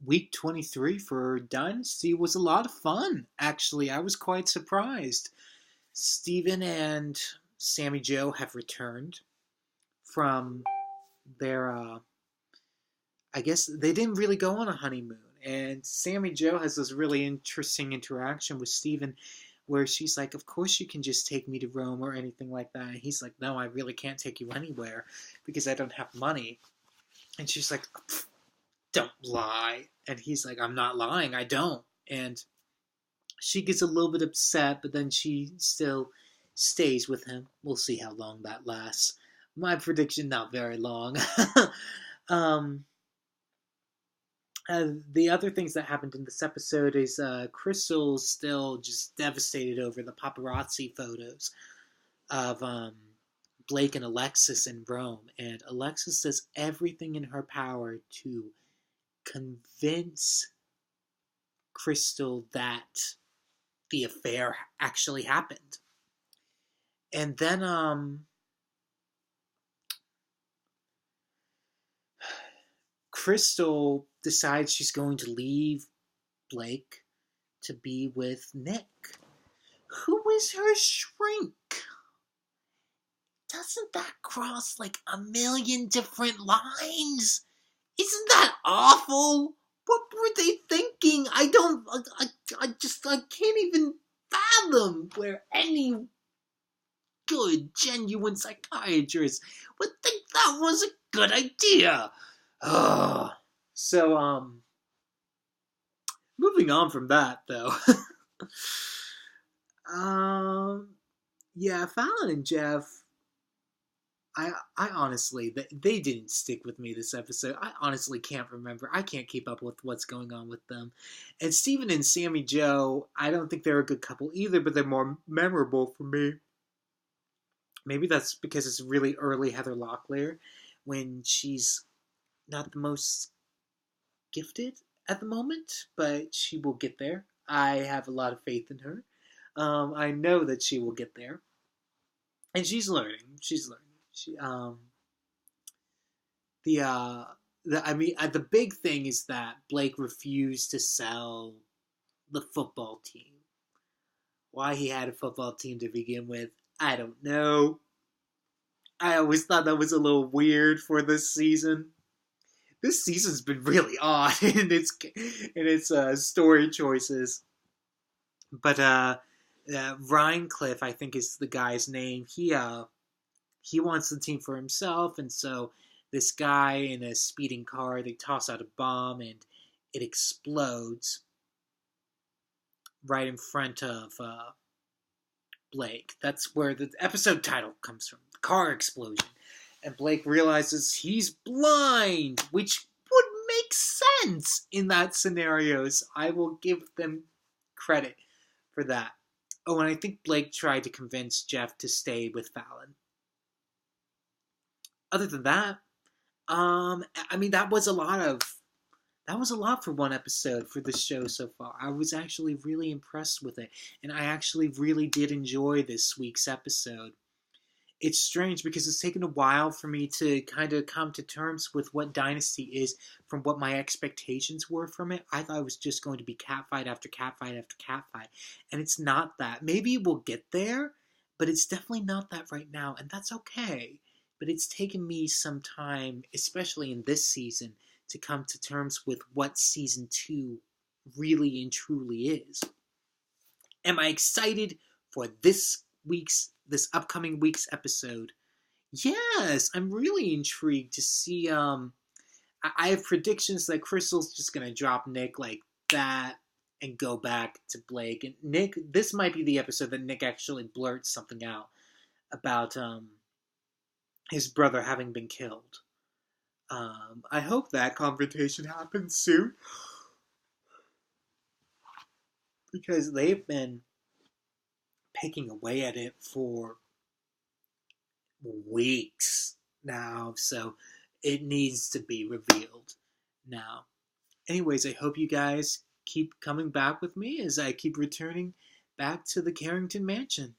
week 23 for Dynasty was a lot of fun, actually. I was quite surprised. Steven and Sammy Joe have returned from their, I guess they didn't really go on a honeymoon. And Sammy Joe has this really interesting interaction with Steven where she's like, of course you can just take me to Rome or anything like that. And he's like, no, I really can't take you anywhere because I don't have money. And she's like, don't lie. And he's like, I'm not lying, I don't. And she gets a little bit upset, but then she still stays with him. We'll see how long that lasts. My prediction, not very long. um, the other things that happened in this episode is Crystal's still just devastated over the paparazzi photos of Blake and Alexis in Rome. And Alexis does everything in her power to convince Crystal that the affair actually happened. And then Crystal decides she's going to leave Blake to be with Nick. Who is her shrink? Doesn't that cross like a million different lines? Isn't that awful? What were they thinking? I can't even fathom where any good, genuine psychiatrist would think that was a good idea. Ugh. So, moving on from that, though. Yeah, Fallon and Jeff, I honestly, they didn't stick with me this episode. I honestly can't remember. I can't keep up with what's going on with them. And Steven and Sammy Joe, I don't think they're a good couple either, but they're more memorable for me. Maybe that's because it's really early Heather Locklear when she's not the most gifted at the moment, but she will get there. I have a lot of faith in her. I know that she will get there. And she's learning. She's learning. She, the big thing is that Blake refused to sell the football team. Why he had a football team to begin with, I don't know. I always thought that was a little weird for this season. This season's been really odd in its story choices. But Rhinecliff, I think is the guy's name. He wants the team for himself, and so this guy in a speeding car, they toss out a bomb, and it explodes right in front of Blake. That's where the episode title comes from, the car explosion. And Blake realizes he's blind, which would make sense in that scenario. So I will give them credit for that. Oh, and I think Blake tried to convince Jeff to stay with Fallon. Other than that, that was a lot for one episode for this show so far. I was actually really impressed with it, and I actually really did enjoy this week's episode. It's strange because it's taken a while for me to kind of come to terms with what Dynasty is from what my expectations were from it. I thought it was just going to be catfight after catfight after catfight, and it's not that. Maybe we'll get there, but it's definitely not that right now, and that's okay. But it's taken me some time, especially in this season, to come to terms with what Season 2 really and truly is. Am I excited for this upcoming week's episode? Yes, I'm really intrigued to see, I have predictions that Crystal's just going to drop Nick like that and go back to Blake. And Nick, this might be the episode that Nick actually blurts something out about, his brother having been killed. I hope that confrontation happens soon. Because they've been picking away at it for weeks now, so it needs to be revealed now. Anyways, I hope you guys keep coming back with me as I keep returning back to the Carrington Mansion.